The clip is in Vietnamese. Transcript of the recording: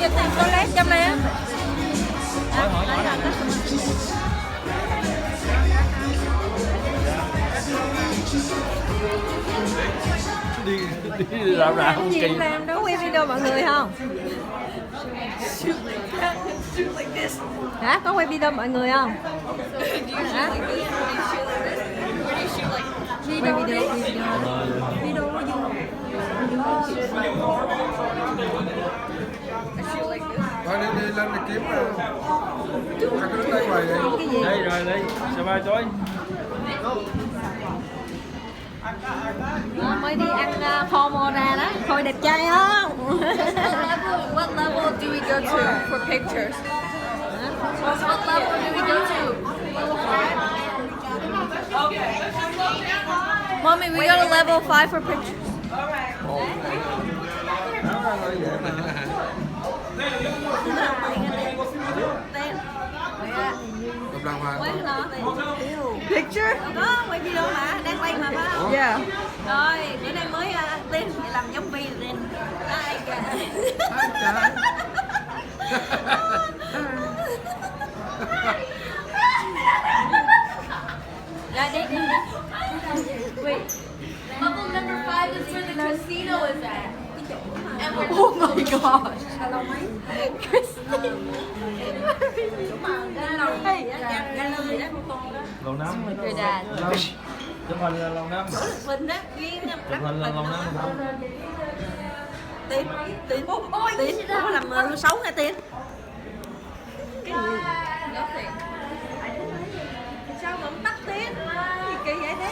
giờ tiền toilet trong này á. Đi rạo rạo không kỳ. Làm đó quay video mọi người không? Hả? Có quay video mọi người không? Hả? Quay video. Thôi đi lên để kiếm ăn cái nước tay ngoài đi. Đây rồi đi, sao ba chối. Mới đi ăn Pomo ra đó, thôi đẹp trai không? What level do we go to for pictures? What level do we go to? Mommy, we go to level 5 for pictures. Cầm lòng mà. Picture? Có quay video mà, đang quay mà phải không? Yeah. Rồi, bữa nay mới lên làm giống Bi lên. Ai kìa. Rồi đi. Wait. Level number 5 is where the casino is at. And we're Oh my gosh. Lầu năm. Người đàn. Chụp hình là lầu năm. Mình đó, duyên lắm. Chụp hình là lầu năm. Tiến không có làm xấu nha Tiến. Cái gì? Sao mà bắt Tiến? Gì kỳ vậy thế?